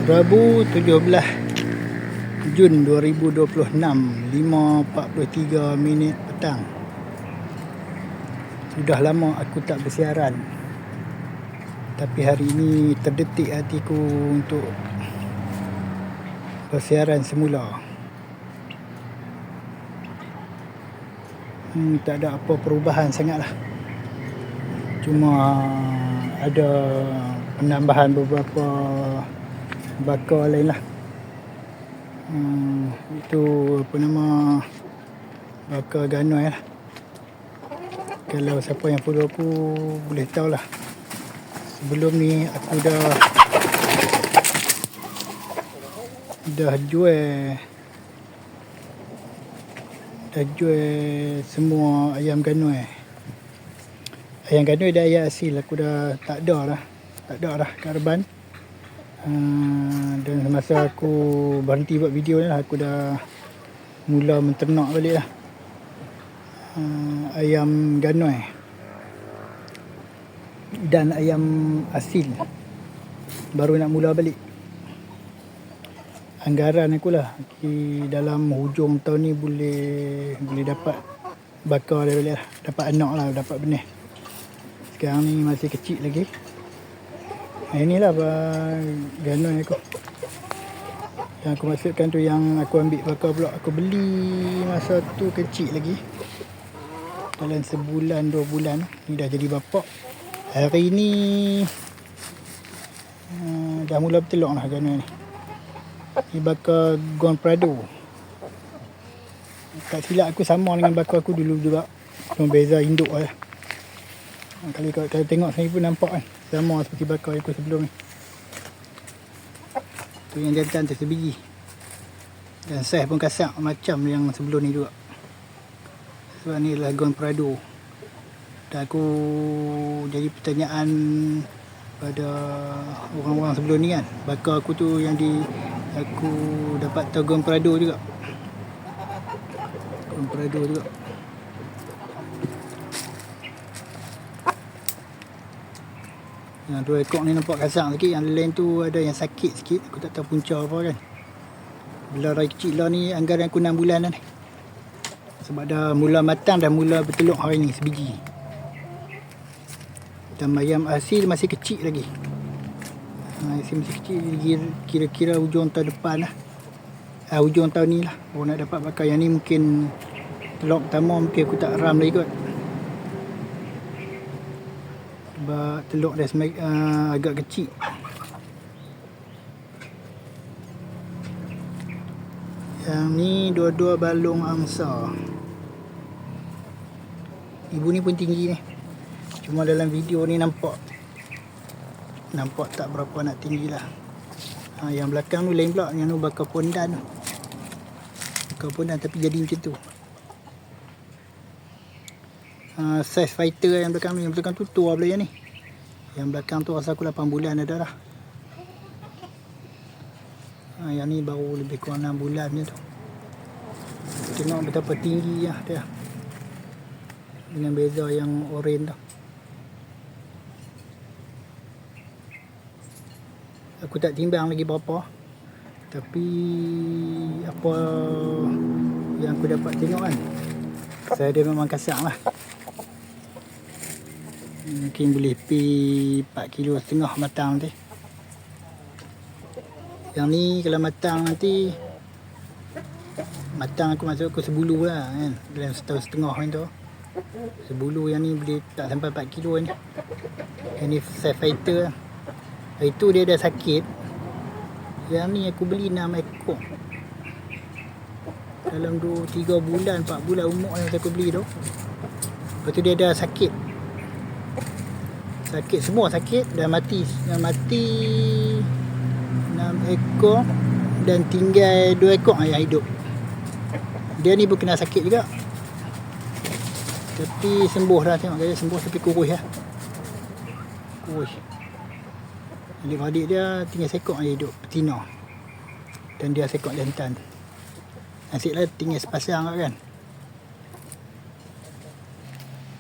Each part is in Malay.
Rabu 17 Jun 2026, 5:43 minit petang. Sudah lama aku tak bersiaran, tapi hari ini terdetik hatiku untuk bersiaran semula. Tak ada apa perubahan sangatlah. Cuma ada penambahan beberapa bakar lain lah. Itu apa nama, bakar ganoi lah. Kalau siapa yang follow aku boleh tahu lah. Sebelum ni aku dah jual semua ayam ganoi. Ayam ganoi dah ayam asil aku dah tak ada dah kat Reban. Dan semasa aku berhenti buat video ni lah, aku dah mula menternak balik lah ayam ganoi dan ayam asil. Baru nak mula balik. Anggaran aku lah dalam hujung tahun ni boleh dapat bakar dia balik lah, dapat anak lah, dapat benih. Sekarang ni masih kecil lagi. Inilah ganoi aku. Yang aku maksudkan tu, yang aku ambil bakar pula, aku beli masa tu kecil lagi. Dalam sebulan 2 bulan ni dah jadi bapak. Hari ni dah mula bertelur lah ganoi ni. Ni bakar Gon Prado. Tak silap aku sama dengan bakar aku dulu juga, cuma beza induk lah. Kalau tengok sini pun nampak kan, sama seperti bakar aku sebelum ni. Tu yang jantan tu sebiji. Dan saiz pun kasar macam yang sebelum ni juga. Sebab ni adalah Gon Prado. Dan aku jadi pertanyaan pada orang-orang sebelum ni kan, bakar aku tu yang aku dapat tahu Gon Prado juga. Gon Prado juga. Yang 2 ekor ni nampak kasar sikit, yang lain tu ada yang sakit sikit. Aku tak tahu punca apa kan. Bila rai kecil lah ni, anggaran aku 6 bulan dah ni. Sebab dah mula matang, dah mula bertelur hari ni sebiji. Dan ayam asil masih kecil lagi. Asil masih kecil, kira-kira hujung tahun depan lah. Hujung tahun ni lah baru nak dapat bakar. Yang ni mungkin telur pertama, mungkin aku tak ram lagi kot. Sebab telur dah agak kecil. Yang ni dua-dua balung angsa. Ibu ni pun tinggi ni. Cuma dalam video ni nampak tak berapa nak tinggi lah. Yang belakang tu lain pula. Yang tu bakar pondan tu. Bakar pondan tapi jadi macam tu. Size fighter yang belakang ni. Yang belakang tu tua pula yang ni. Yang belakang tu rasa aku 8 bulan ada dah. Yang ni baru lebih kurang 6 bulan je tu. Tengok betapa tinggi lah dia. Dengan beza yang oren tu. Aku tak timbang lagi berapa. Tapi apa yang aku dapat tengok kan, saya dia memang kasar lah. Mungkin boleh pergi 4,5 kilo matang nanti. Yang ni kalau matang nanti, matang aku maksud aku sebulu lah kan. Dalam setahun setengah kan tu. Sebulu yang ni boleh tak sampai 4 kilo ni. Yang ni size fighter lah. Itu dia dah sakit. Yang ni aku beli 6 ekor. Dalam 3 bulan, 4 bulan umur yang aku beli tu. Lepas tu dia dah sakit. Semua sakit. Dah mati 6 ekor. Dan tinggal 2 ekor yang hidup. Dia ni pun kena sakit juga. Tapi sembuh dah, tengok gaya sembuh, tapi kurus lah. Kurus. Adik-adik dia tinggal sekok yang hidup, betina. Dan dia sekok jantan. Nasib lah tinggal sepasang kan.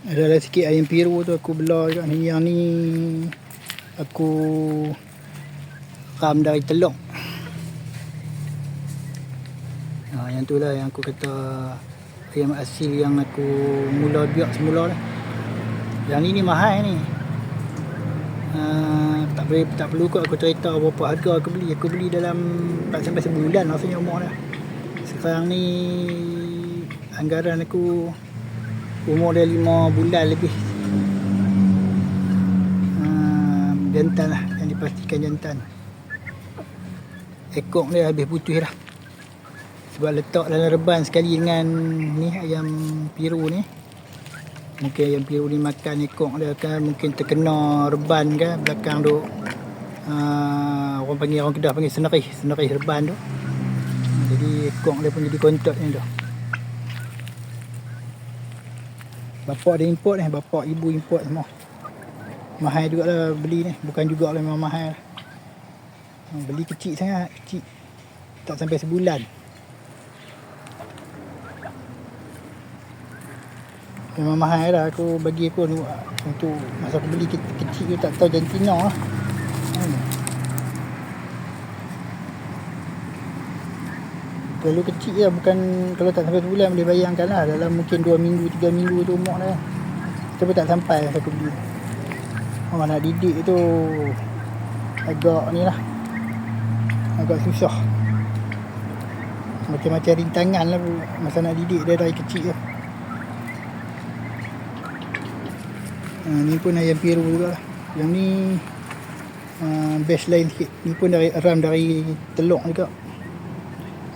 Ada sikit ayam piru tu aku belah juga. Yang ni aku ram dari telur. Yang tu lah yang aku kata ayam asil yang aku mula biak semula lah. Yang ni mahal ni. Tak perlu kot aku cerita berapa harga aku beli. Aku beli dalam tak sampai sebulan rasanya umur dah. Sekarang ni anggaran aku umur dah 5 bulan lebih. Jantan lah, yang dipastikan jantan. Ekor dia habis putih dah. Sebab letak dalam reban sekali dengan ni ayam piru ni. Mungkin ayam piru ni makan ekor dia kan, mungkin terkena reban kan belakang tu. Orang Kedah panggil senerih reban tu. Jadi ekor dia pun jadi kontak ni tu. Bapak dia import ni, bapak ibu import semua. Mahal jugalah beli ni, bukan jugalah memang mahal. Beli kecil sangat, kecil. Tak sampai sebulan. Memang mahal lah aku bagi aku untuk masa aku beli kecil tu tak tahu jantina lah. Kalau kecil lah, bukan kalau tak sampai sebulan boleh bayangkan lah, dalam mungkin 2 minggu 3 minggu tu umur dah. Tapi tak sampai aku beli. Nak didik tu agak ni lah, agak susah. Macam-macam rintangan lah masa nak didik dia dari kecil tu. Ni pun ayam piru juga lah. Yang ni best lain sikit. Ni pun dari ram dari telur juga.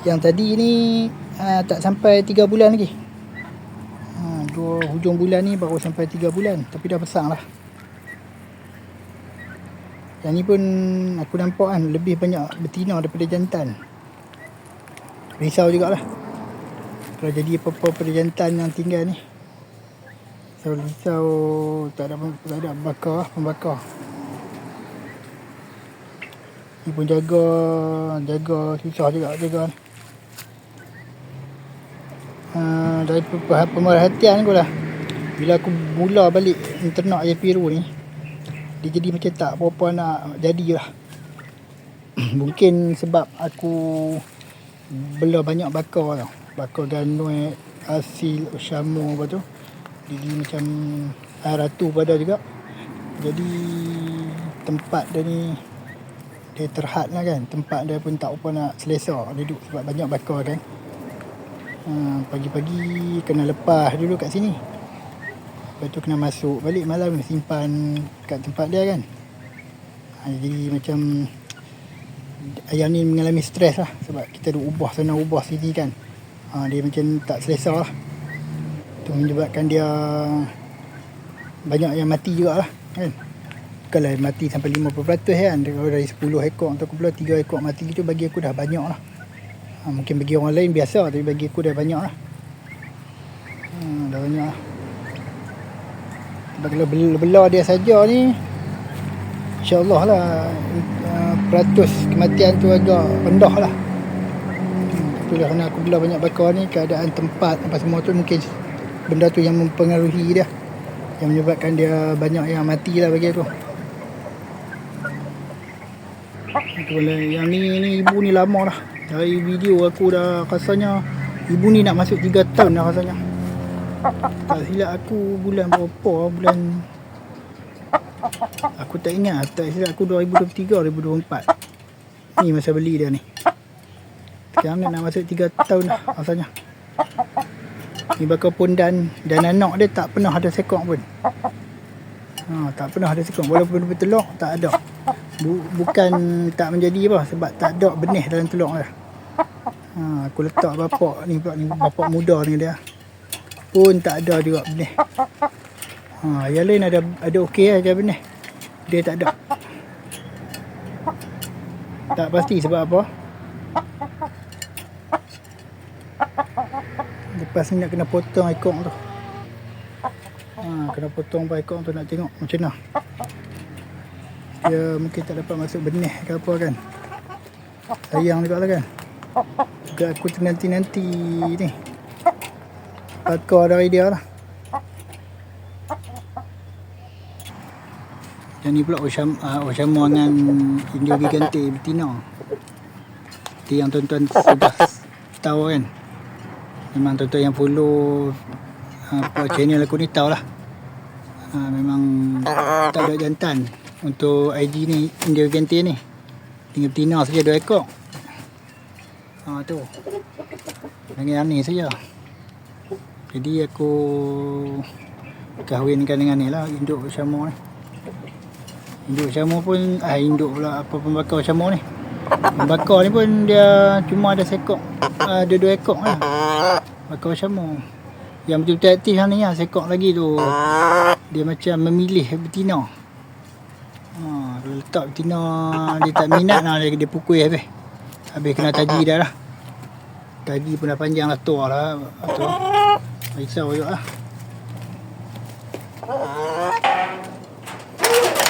Yang tadi ni tak sampai 3 bulan lagi. Hujung bulan ni baru sampai 3 bulan. Tapi dah besar lah. Yang ni pun aku nampak kan lebih banyak betina daripada jantan. Risau jugalah kalau jadi apa-apa pada jantan yang tinggal ni. So risau tak ada pembakar. Ni pun jaga susah juga jaga ni. Dari pemerhatian aku lah, bila aku mula balik ternak ayam piru ni, dia jadi macam tak berapa nak jadi lah. Mungkin sebab aku bela banyak bakar tau. Bakar Ganoi, Asil, Oshamu apa tu. Jadi macam air ratu pada juga. Jadi tempat dia ni dia terhad lah kan. Tempat dia pun tak apa nak selesa duduk sebab banyak bakar kan. Pagi-pagi kena lepas dulu kat sini. Lepas tu kena masuk balik malam simpan kat tempat dia kan. Jadi macam ayam ni mengalami stres lah sebab kita duk ubah sana ubah sini kan. Dia macam tak selesa lah. Itu menyebabkan dia banyak yang mati jugalah kan. Kalau mati sampai 50% kan. Kalau dari 10 ekor atau 3 ekor mati gitu bagi aku dah banyak lah. Mungkin bagi orang lain biasa tapi bagi aku dah banyak lah. Dah banyak lah. Sebab kalau bela dia saja ni, InsyaAllah lah peratus kematian tu agak rendah lah. Itulah kerana aku bela banyak bakar ni, keadaan tempat apa semua tu mungkin benda tu yang mempengaruhi dia, yang menyebabkan dia banyak yang mati lah bagi aku. Yang ni ibu ni lama dah. Dari video aku dah rasanya ibu ni nak masuk 3 tahun dah rasanya. Tak silap aku bulan berapa, aku tak ingat, tak silap aku 2023 2024 ni masa beli dia ni. Sekarang nak masuk 3 tahun dah rasanya. Ni bakal pondan dan anak dia tak pernah ada sekok pun. Tak pernah ada sekok walaupun dia bertelur tak ada. Bukan tak menjadi apa sebab tak ada benih dalam telur dia. Aku letak bapak ni pula ni, bapak muda ni dia pun tak ada juga benih. Yang lain ada okey aja benih. Dia tak ada. Tak pasti sebab apa. Lepas ni nak kena potong ekor tu. Kena potong ekor tu nak tengok macam mana. Dia mungkin tak dapat masuk benih ke apa kan. Sayang juga lah kan. Juga aku nanti ni bakar dari dia lah. Yang ni pula Oshamu dengan Indio Gigante betina. Seperti yang tuan-tuan sudah tahu kan. Memang tuan-tuan yang follow channel aku ni tahu lah. Memang tak ada jantan. Untuk ID ni, India Gante ni, tinggal betina saja 2 ekor. Tu dengan ni saja. Jadi aku kahwinkan dengan ni lah, induk Syamur ni. Induk Syamur pun induk pula apa pembakar Syamur ni. Pembakar ni pun dia cuma ada sekok, ada 2 ekor lah. Bakar Syamur yang betul-betul aktif yang ni lah. Sekok lagi tu dia macam memilih betina. Dia letak betina, dia tak minat lah, dia pukul habis kena taji dah lah. Taji pun dah panjang lah, tua lah tu. Risau juga lah.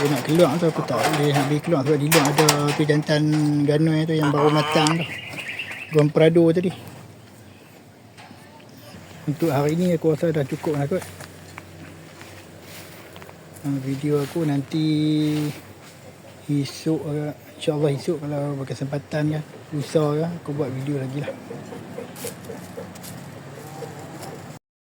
Dia nak keluar tu aku tak boleh nak bagi keluar sebab di luar ada tu jantan ganoi tu yang baru matang tu, Guam Prado tadi. Untuk hari ni aku rasa dah cukup lah kot. Video aku nanti esok, insyaAllah esok kalau berkesempatan kan, lusa kan, aku buat video lagi lah.